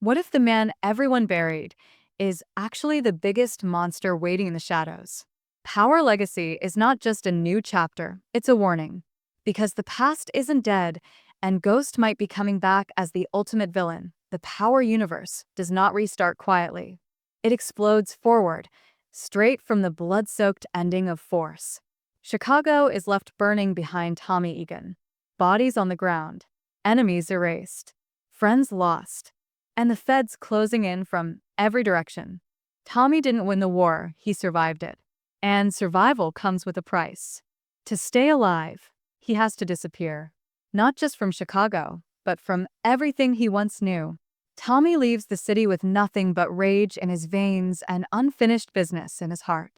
What if the man everyone buried is actually the biggest monster waiting in the shadows? Power Legacy is not just a new chapter, it's a warning. Because the past isn't dead, and Ghost might be coming back as the ultimate villain, the Power universe does not restart quietly. It explodes forward, straight from the blood-soaked ending of Force. Chicago is left burning behind Tommy Egan. Bodies on the ground, enemies erased, friends lost, and the feds closing in from every direction. Tommy didn't win the war, he survived it. And survival comes with a price. To stay alive, he has to disappear. Not just from Chicago, but from everything he once knew. Tommy leaves the city with nothing but rage in his veins and unfinished business in his heart.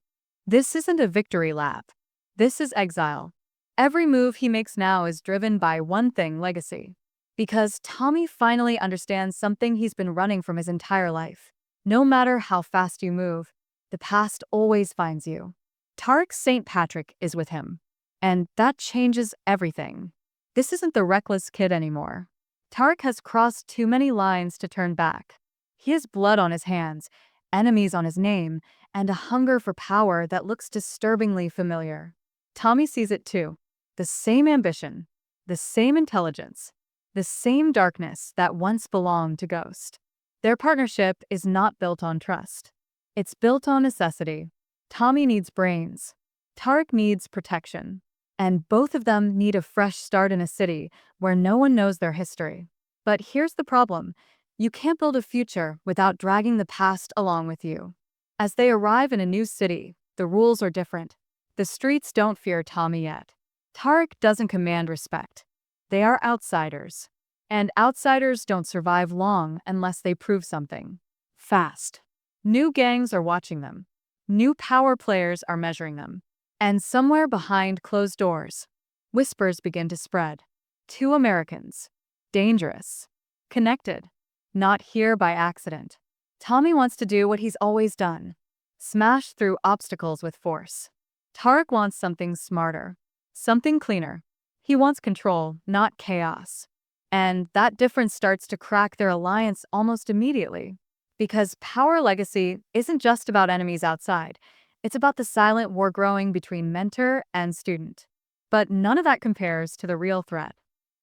This isn't a victory lap. This is exile. Every move he makes now is driven by one thing: legacy. Because Tommy finally understands something he's been running from his entire life. No matter how fast you move, the past always finds you. Tariq St. Patrick is with him. And that changes everything. This isn't the reckless kid anymore. Tariq has crossed too many lines to turn back. He has blood on his hands, enemies on his name, and a hunger for power that looks disturbingly familiar. Tommy sees it too. The same ambition, the same intelligence, the same darkness that once belonged to Ghost. Their partnership is not built on trust. It's built on necessity. Tommy needs brains. Tariq needs protection. And both of them need a fresh start in a city where no one knows their history. But here's the problem. You can't build a future without dragging the past along with you. As they arrive in a new city, the rules are different. The streets don't fear Tommy yet. Tariq doesn't command respect. They are outsiders. And outsiders don't survive long unless they prove something. Fast. New gangs are watching them. New power players are measuring them. And somewhere behind closed doors, whispers begin to spread. Two Americans. Dangerous. Connected. Not here by accident. Tommy wants to do what he's always done. Smash through obstacles with force. Tariq wants something smarter. Something cleaner. He wants control, not chaos. And that difference starts to crack their alliance almost immediately. Because Power Legacy isn't just about enemies outside. It's about the silent war growing between mentor and student. But none of that compares to the real threat.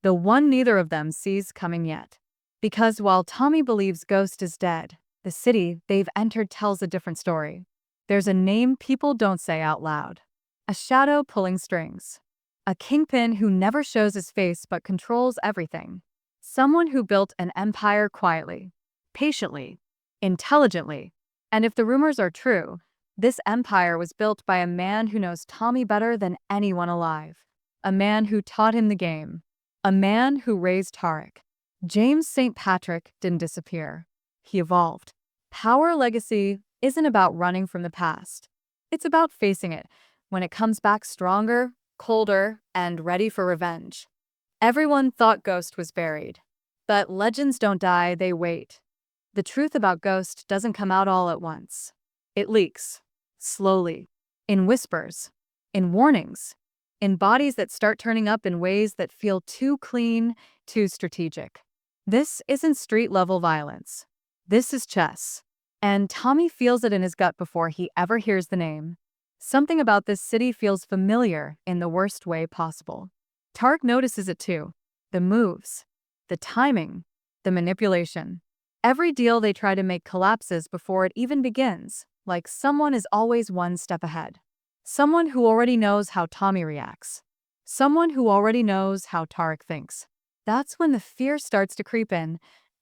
The one neither of them sees coming yet. Because while Tommy believes Ghost is dead, the city they've entered tells a different story. There's a name people don't say out loud. A shadow pulling strings. A kingpin who never shows his face but controls everything. Someone who built an empire quietly, patiently, intelligently. And if the rumors are true, this empire was built by a man who knows Tommy better than anyone alive. A man who taught him the game. A man who raised Tariq. James St. Patrick didn't disappear. He evolved. Power Legacy isn't about running from the past. It's about facing it when it comes back stronger, colder, and ready for revenge. Everyone thought Ghost was buried. But legends don't die, they wait. The truth about Ghost doesn't come out all at once. It leaks. Slowly. In whispers. In warnings. In bodies that start turning up in ways that feel too clean, too strategic. This isn't street-level violence. This is chess. And Tommy feels it in his gut before he ever hears the name. Something about this city feels familiar in the worst way possible. Tariq notices it too. The moves. The timing. The manipulation. Every deal they try to make collapses before it even begins, like someone is always one step ahead. Someone who already knows how Tommy reacts. Someone who already knows how Tariq thinks. That's when the fear starts to creep in.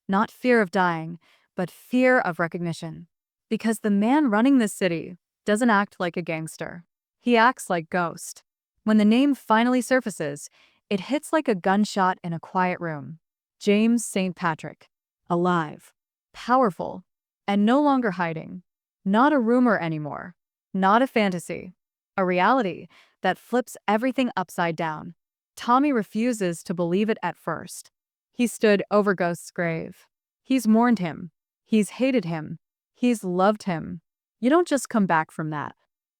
Not fear of dying, but fear of recognition. Because the man running this city doesn't act like a gangster. He acts like Ghost. When the name finally surfaces, it hits like a gunshot in a quiet room. James St. Patrick. Alive. Powerful. And no longer hiding. Not a rumor anymore. Not a fantasy. A reality that flips everything upside down. Tommy refuses to believe it at first. He stood over Ghost's grave. He's mourned him. He's hated him. He's loved him. You don't just come back from that.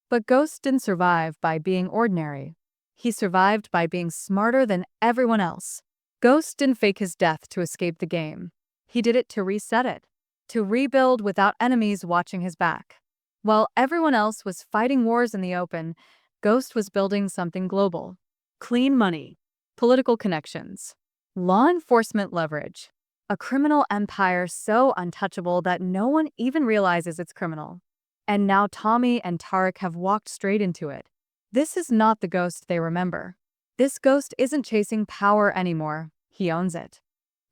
But Ghost didn't survive by being ordinary. He survived by being smarter than everyone else. Ghost didn't fake his death to escape the game. He did it to reset it. to rebuild without enemies watching his back. While everyone else was fighting wars in the open, Ghost was building something global. Clean money, political connections, law enforcement leverage, a criminal empire so untouchable that no one even realizes it's criminal. And now Tommy and Tariq have walked straight into it. This is not the Ghost they remember. This Ghost isn't chasing power anymore, he owns it.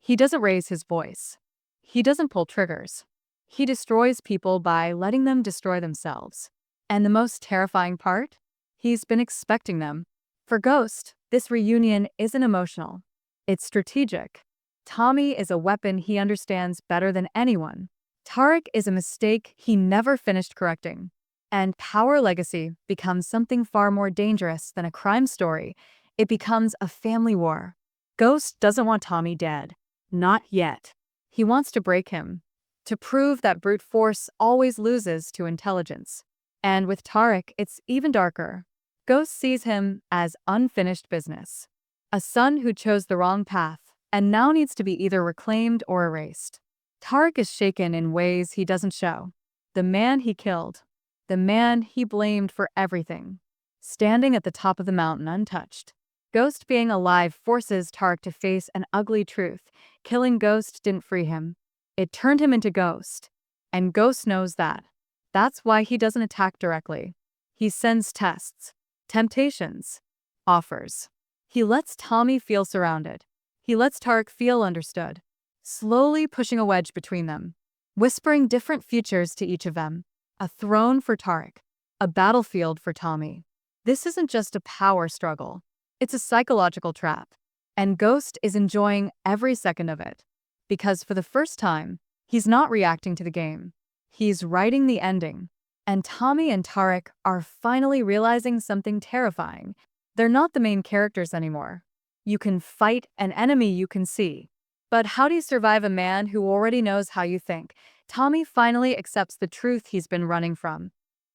He doesn't raise his voice. He doesn't pull triggers. He destroys people by letting them destroy themselves. And the most terrifying part? He's been expecting them. For Ghost, this reunion isn't emotional. It's strategic. Tommy is a weapon he understands better than anyone. Tariq is a mistake he never finished correcting. And Power Legacy becomes something far more dangerous than a crime story. It becomes a family war. Ghost doesn't want Tommy dead. Not yet. He wants to break him, to prove that brute force always loses to intelligence. And with Tariq, it's even darker. Ghost sees him as unfinished business. A son who chose the wrong path and now needs to be either reclaimed or erased. Tariq is shaken in ways he doesn't show. The man he killed. The man he blamed for everything. Standing at the top of the mountain untouched. Ghost being alive forces Tariq to face an ugly truth. Killing Ghost didn't free him. It turned him into Ghost. And Ghost knows that. That's why he doesn't attack directly. He sends tests, temptations, offers. He lets Tommy feel surrounded. He lets Tariq feel understood, slowly pushing a wedge between them, whispering different futures to each of them. A throne for Tariq, a battlefield for Tommy. This isn't just a power struggle. It's a psychological trap. And Ghost is enjoying every second of it. Because for the first time, he's not reacting to the game. He's writing the ending. And Tommy and Tariq are finally realizing something terrifying. They're not the main characters anymore. You can fight an enemy you can see. But how do you survive a man who already knows how you think? Tommy finally accepts the truth he's been running from.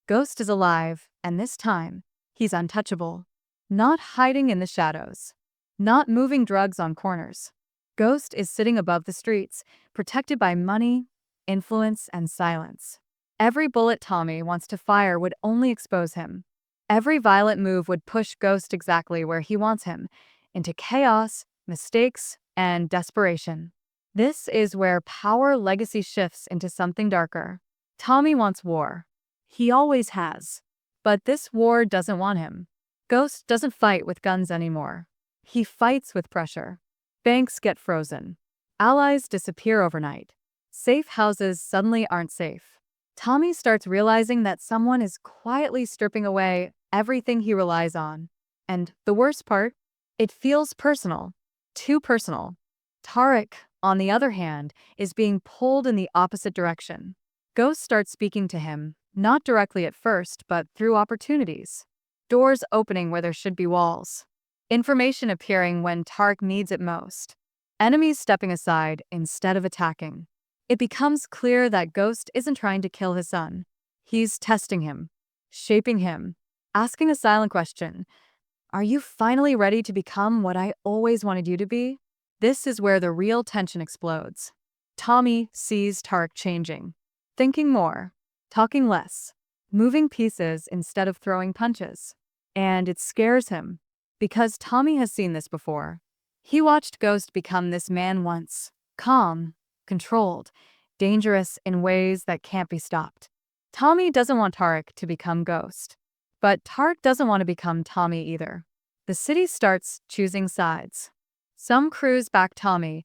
Ghost is alive, and this time, he's untouchable. Not hiding in the shadows. Not moving drugs on corners. Ghost is sitting above the streets, protected by money, influence, and silence. Every bullet Tommy wants to fire would only expose him. Every violent move would push Ghost exactly where he wants him, into chaos, mistakes, and desperation. This is where Power Legacy shifts into something darker. Tommy wants war. He always has. But this war doesn't want him. Ghost doesn't fight with guns anymore. He fights with pressure. Banks get frozen. Allies disappear overnight. Safe houses suddenly aren't safe. Tommy starts realizing that someone is quietly stripping away everything he relies on. And the worst part? It feels personal. Too personal. Tariq, on the other hand, is being pulled in the opposite direction. Ghost starts speaking to him, not directly at first, but through opportunities. Doors opening where there should be walls. Information appearing when Tariq needs it most. Enemies stepping aside instead of attacking. It becomes clear that Ghost isn't trying to kill his son. He's testing him, shaping him, asking a silent question. Are you finally ready to become what I always wanted you to be? This is where the real tension explodes. Tommy sees Tariq changing, thinking more, talking less, moving pieces instead of throwing punches. And it scares him, because Tommy has seen this before. He watched Ghost become this man once, calm, controlled, dangerous in ways that can't be stopped. Tommy doesn't want Tariq to become Ghost. But Tariq doesn't want to become Tommy either. The city starts choosing sides. Some crews back Tommy,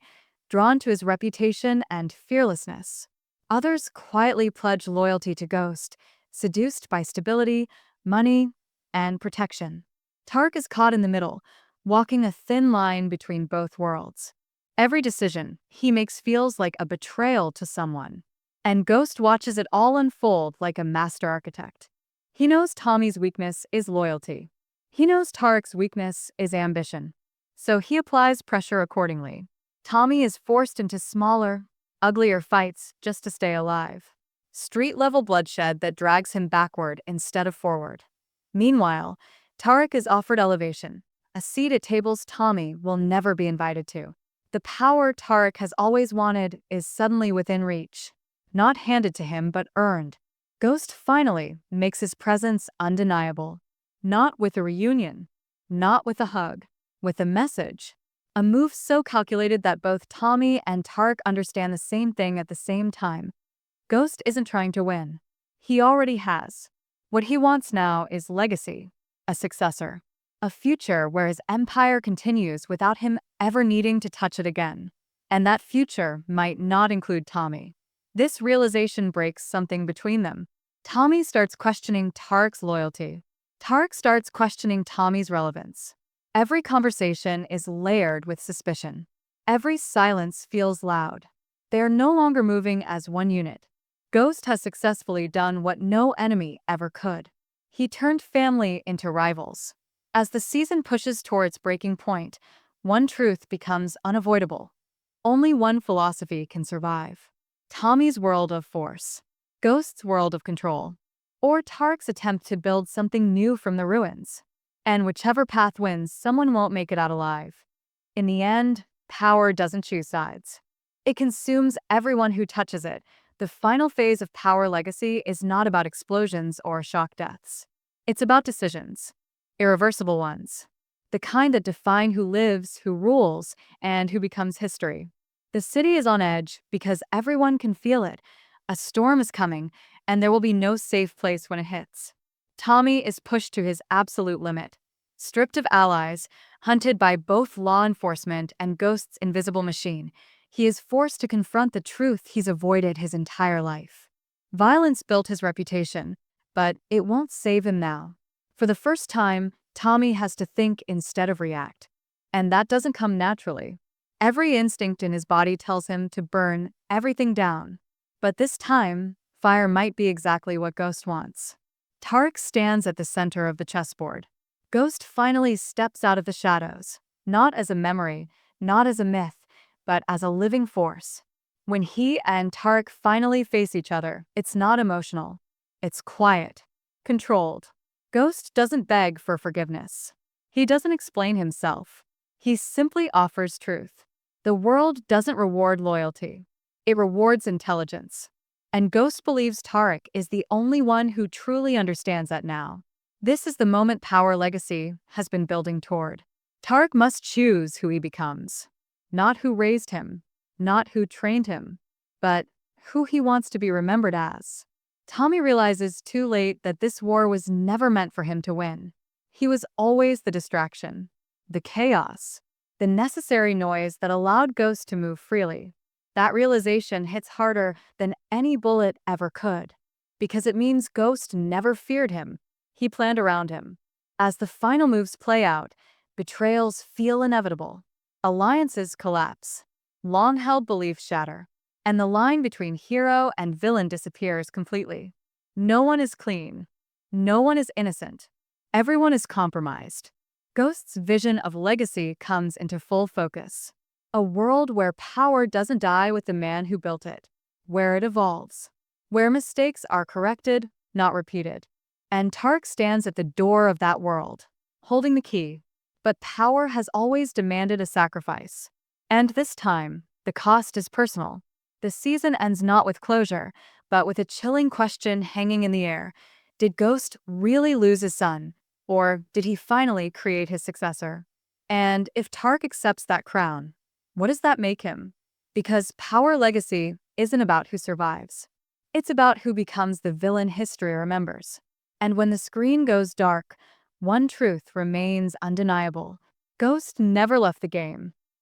drawn to his reputation and fearlessness. Others quietly pledge loyalty to Ghost, seduced by stability, money, and protection. Tariq is caught in the middle, walking a thin line between both worlds. Every decision he makes feels like a betrayal to someone. And Ghost watches it all unfold like a master architect. He knows Tommy's weakness is loyalty. He knows Tariq's weakness is ambition. So he applies pressure accordingly. Tommy is forced into smaller, uglier fights just to stay alive. Street-level bloodshed that drags him backward instead of forward. Meanwhile, Tariq is offered elevation, a seat at tables Tommy will never be invited to. The power Tariq has always wanted is suddenly within reach. Not handed to him, but earned. Ghost finally makes his presence undeniable. Not with a reunion, not with a hug, with a message. A move so calculated that both Tommy and Tariq understand the same thing at the same time. Ghost isn't trying to win. He already has. What he wants now is legacy, a successor, a future where his empire continues without him ever needing to touch it again. And that future might not include Tommy. This realization breaks something between them. Tommy starts questioning Tariq's loyalty. Tariq starts questioning Tommy's relevance. Every conversation is layered with suspicion. Every silence feels loud. They are no longer moving as one unit. Ghost has successfully done what no enemy ever could. He turned family into rivals. As the season pushes towards breaking point, one truth becomes unavoidable. Only one philosophy can survive. Tommy's world of force, Ghost's world of control, or Tariq's attempt to build something new from the ruins. And whichever path wins, someone won't make it out alive. In the end, power doesn't choose sides. It consumes everyone who touches it. The final phase of Power Legacy is not about explosions or shock deaths. It's about decisions, irreversible ones, the kind that define who lives, who rules, and who becomes history. The city is on edge because everyone can feel it. A storm is coming, and there will be no safe place when it hits. Tommy is pushed to his absolute limit. Stripped of allies, hunted by both law enforcement and Ghost's invisible machine, he is forced to confront the truth he's avoided his entire life. Violence built his reputation, but it won't save him now. For the first time, Tommy has to think instead of react. And that doesn't come naturally. Every instinct in his body tells him to burn everything down. But this time, fire might be exactly what Ghost wants. Tariq stands at the center of the chessboard. Ghost finally steps out of the shadows, not as a memory, not as a myth, but as a living force. When he and Tariq finally face each other, it's not emotional. It's quiet, controlled. Ghost doesn't beg for forgiveness. He doesn't explain himself. He simply offers truth. The world doesn't reward loyalty. It rewards intelligence. And Ghost believes Tariq is the only one who truly understands that now. This is the moment Power Legacy has been building toward. Tariq must choose who he becomes. Not who raised him, not who trained him, but who he wants to be remembered as. Tommy realizes too late that this war was never meant for him to win. He was always the distraction, the chaos, the necessary noise that allowed Ghost to move freely. That realization hits harder than any bullet ever could, because it means Ghost never feared him. He planned around him. As the final moves play out, betrayals feel inevitable. Alliances collapse. Long-held beliefs shatter. And the line between hero and villain disappears completely. No one is clean. No one is innocent. Everyone is compromised. Ghost's vision of legacy comes into full focus. A world where power doesn't die with the man who built it, where it evolves, where mistakes are corrected, not repeated. And Tariq stands at the door of that world, holding the key. But power has always demanded a sacrifice. And this time, the cost is personal. The season ends not with closure, but with a chilling question hanging in the air. Did Ghost really lose his son? Or did he finally create his successor? And if Tariq accepts that crown, what does that make him? Because Power Legacy isn't about who survives. It's about who becomes the villain history remembers. And when the screen goes dark, one truth remains undeniable. Ghost never left the game.